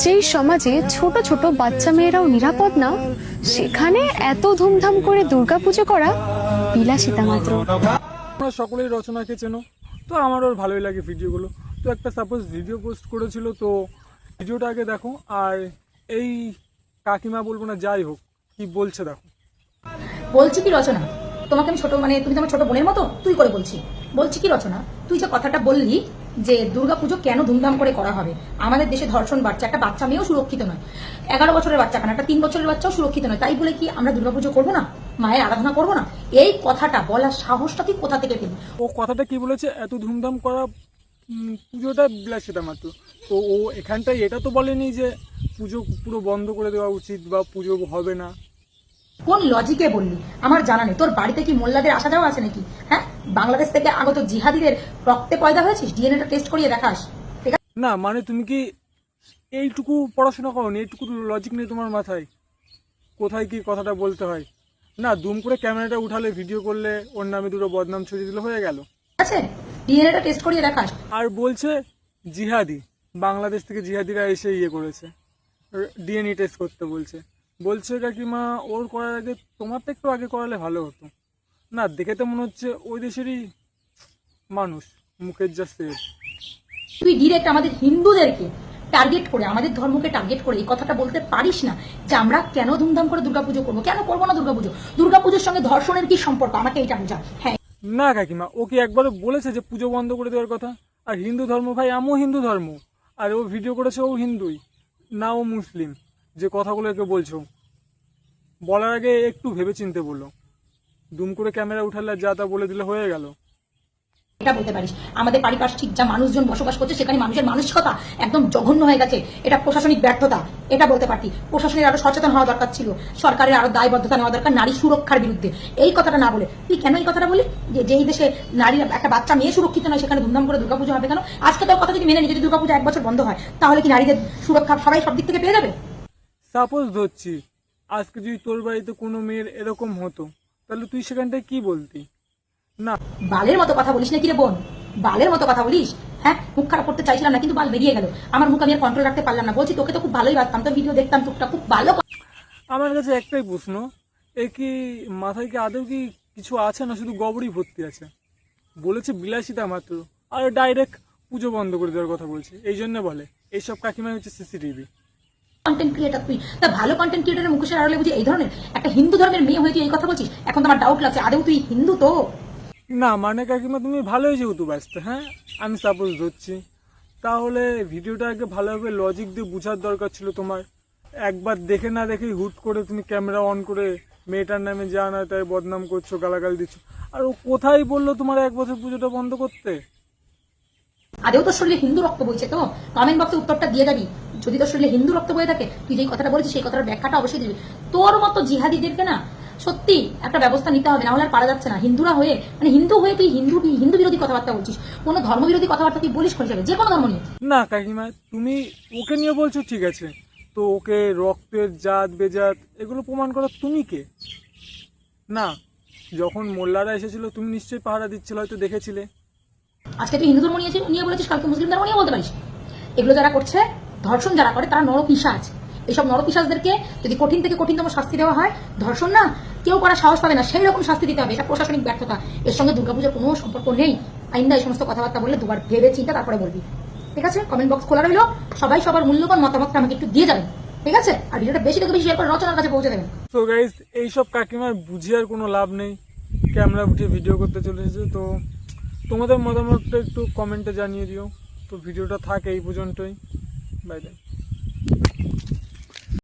যেই সমাজে ছোট ছোট বাচ্চা মেয়েরাও নিরাপদ না, সেখানে এত ধুমধাম করে দুর্গাপুজো করা বিলাসিতা মাত্র। তোমরা সকলেই রচনাকে চেনো, তো আমারও ভালোই লাগে ভিডিওগুলো। তো একটা সাপোজ ভিডিও পোস্ট করেছিল, তো ভিডিওটা আগে দেখো। আর এই কাকিমা বলবো না, যাই হোক, কি বলছে দেখো। বলছি কি রচনা, তোমাকে আমি ছোট তুমি তোমার ছোট বোনের মতো তুই করে বলছি কি রচনা, তুই যে কথাটা বললি যে দুর্গাপুজো কেন ধুমধাম করে করা হবে, আমাদের দেশে ধর্ষণ বাড়ছে, একটা বাচ্চা মেয়েও সুরক্ষিত নয়, 11 বছরের বাচ্চা কেন, একটা 3 বছরের বাচ্চাও সুরক্ষিত নয়, তাই বলে কি আমরা দুর্গাপুজো করবো না, মায়ের আরাধনা করবো না? এই কথাটা বলার সাহসটা তুই কোথা থেকে পেলি? ও কথাটা কি বলেছে, এত ধুমধাম করা পুজোটা বিলাসিতা মাত্র। তো ও এখানটায় এটা তো বলেনি যে পুজো পুরো বন্ধ করে দেওয়া উচিত বা পুজো হবে না। কোন লজিকে বললি আমার জানা নেই। তোর বাড়িতে কি মোল্লাদের আসা যাওয়া আছে নাকি? হ্যাঁ, বাংলাদেশ থেকে আগত জিহাদিদের রক্তে পয়দা হয়েছিস? ডিএনএটা টেস্ট করিয়ে দেখাস। ঠিক আছে, না মানে তুমি কি এইটুকু পড়াশোনা করোনি? এইটুকু লজিক নেই তোমার মাথায়? কোথায় কি কথাটা বলতে হয়? না দুম করে ক্যামেরাটা উঠালে, ভিডিও করলে, ওর নামে দুটো বদনাম ছড়িয়ে দিলে হয়ে গেল। আছে, ডিএনএটা টেস্ট করিয়ে দেখাস। আর বলছে জিহাদি, বাংলাদেশ থেকে জিহাদিরা এসে করেছে, ডিএনএ টেস্ট করতে বলছে কাকিমা ওর করার আগে তোমারটা একটু আগে করালে ভালো হতো। না দেখে তো মনে হচ্ছে ওই দেশেরই মানুষ, মুখের যা সেভ। তুই ডিরেক্ট আমাদের হিন্দুদেরকে টার্গেট করে, আমাদের ধর্মকে টার্গেট করে এই কথাটা বলতে পারিস না যে আমরা কেন ধুমধাম করে দুর্গাপুজো করবো? কেন করবো না দুর্গাপুজো? দুর্গাপুজোর সঙ্গে ধর্ষণের কি সম্পর্ক, আমাকে এইটা বোঝা। হ্যাঁ না কাকিমা, ও কি একবারও বলেছে যে পুজো বন্ধ করে দেওয়ার কথা? আর হিন্দু ধর্ম ভাই, আমিও হিন্দু ধর্ম, আর ও ভিডিও করেছে, ও হিন্দুই না, ও মুসলিম। যে কথাগুলো একে বলছো, বলার আগে একটু ভেবে চিনতে বলো। দুম করে ক্যামেরা উঠালে যা তা বলে দিলে হয়ে গেল। এটা বলতে পারিস আমাদের পারিপার্শ্বিক যা মানুষজন বসবাস করছে সেখানে মানুষের মানসিকতা একদম জঘন্য হয়ে গেছে, এটা প্রশাসনিক ব্যর্থতা। এটা বলতে পারতি প্রশাসনের আরো সচেতন হওয়া দরকার ছিল, সরকারের আরো দায়বদ্ধতা নেওয়া দরকার নারী সুরক্ষার বিরুদ্ধে। এই কথাটা না বলে তুই কেন এই কথাটা বলি যে যেই দেশে নারীর একটা বাচ্চা মেয়ে সুরক্ষিত নয় সেখানে ধুমধাম করে দুর্গাপুজো হবে কেন? আজকে তোর কথা যদি মেনে নি, যদি দুর্গাপুজো 1 বছর বন্ধ হয়, তাহলে কি নারীদের সুরক্ষা সবাই সব দিক থেকে পেয়ে যাবে? সাপোজ ধরছি, আজকে যদি তোর বাড়িতে কোনো মেয়ের এরকম হতো, তাহলে তুই সেখানটায় কি বলতি? না বালের মতো কথা বলিস না কি রে বোন, বালের মতো কথা বলিস। হ্যাঁ, মুখ খারাপ করতে চাইছিলাম না, কিন্তু বাল বেরিয়ে গেল। আমার মুখ আমি আর কন্ট্রোল রাখতে পারলাম না। বলছি তোকে তো খুব ভালোই বাসতাম, তো ভিডিও দেখতাম টুকটাক, খুব ভালো। আমার কাছে একটাই প্রশ্ন, এ কি মাথায় কি আদৌ কি কিছু আছে, না শুধু গবরই ভর্তি আছে? বলেছে বিলাসিতা মাত্র, আর ডাইরেক্ট পুজো বন্ধ করে দেওয়ার কথা বলছে। এই জন্য বলে এইসব কাকিমাই হচ্ছে সিসিটিভি কন্টেন্ট ক্রিয়েটার তুই, তা ভালো কন্টেন্ট ক্রিয়েটারের মুখের আড়ালে বুঝি এই ধরনের একটা হিন্দু ধর্মের মেয়ে হয়ে তুই এই কথা বলছিস? এখন তো আমার ডাউট লাগছে, আদৌ তুই হিন্দু তো? না মানে কাকিমা তুমি ভালোই যেহেতু ব্যস্ত, হ্যাঁ আমি সাপোজ ধরছি, তাহলে ভিডিওটা আগে ভালোভাবে লজিক দিয়ে বোঝার দরকার ছিল তোমার। একবার দেখে না দেখেই হুট করে তুমি ক্যামেরা অন করে মেয়েটার নামে যা না তাই বদনাম করছো, গালাগাল দিচ্ছ। আর ও কোথায় বললো তোমার 1 বছর পুজোটা বন্ধ করতে? আদেও তোর শরীরে হিন্দু রক্ত বইছে তো? কমেন্ট বক্সে উত্তরটা দিয়ে যাবি। যদি তোর শরীরে হিন্দু রক্ত বয়ে থাকে, তুই যেই কথাটা বলেছিস সেই কথার ব্যাখ্যাটা অবশ্যই দিবি। তোর মতো জিহাদিদেরকে না সত্যি একটা ব্যবস্থা নিতে হবে, না হলে আর পারা যাচ্ছে না। হিন্দুরা হয়ে, মানে হিন্দু হয়ে তুই হিন্দু বিরোধী কথাবার্তা বলছিস, কোনো ধর্ম বিরোধী কথাবার্তা তুই বলিস কোন হিসাবে? যে কোনো ধর্ম নিয়ে। না কাকিমা, তুমি ওকে নিয়ে বলছো ঠিক আছে, তো ওকে রক্তের জাত বেজাত এগুলো প্রমাণ করার তুমি কে? না, যখন মোল্লারা এসেছিল তুমি নিশ্চয়ই পাহারা দিচ্ছিল, হয়তো দেখেছিলে। আজকে তুই হিন্দু ধর্ম নিয়ে বলেছিস, কালকে মুসলিম ধর্ম নিয়ে বলতে পারিস। এগুলো যারা করছে, ধর্ষণ যারা করে, তারা নরপিশাচ। এইসব নরপিশাচদেরকে যদি কঠিন থেকে কঠিনতম শাস্তি দেওয়া হয়, ধর্ষণ না কেউ করার সাহস পাবে না, সেই রকম শাস্তি দিতে হবে। এটা প্রশাসনিক ব্যর্থতা, এর সঙ্গে দুর্গাপূজার কোনো সম্পর্ক নেই। আইন্দা এই সমস্ত কথাবার্তা বললে দুবার ভেবে চিন্তা তারপরে বলবি, ঠিক আছে? কমেন্ট বক্স খোলা রইলো, সবাই সবার মূল্যবান মতামতটা আমাকে একটু দিয়ে যাবেন, ঠিক আছে? আর ভিডিওটা বেশি থেকে বেশি শেয়ার করে রচনার কাছে পৌঁছে দেবেন। তো গাইজ, এইসব কাকিমার বুঝিয়ে আর কোনো লাভ নেই, ক্যামেরা উঠিয়ে ভিডিও করতে চলে এসেছে। তো তোমাদের মতামতটা একটু কমেন্টে জানিয়ে দিও। তো ভিডিওটা থাক এই পর্যন্তই, বাই বাই।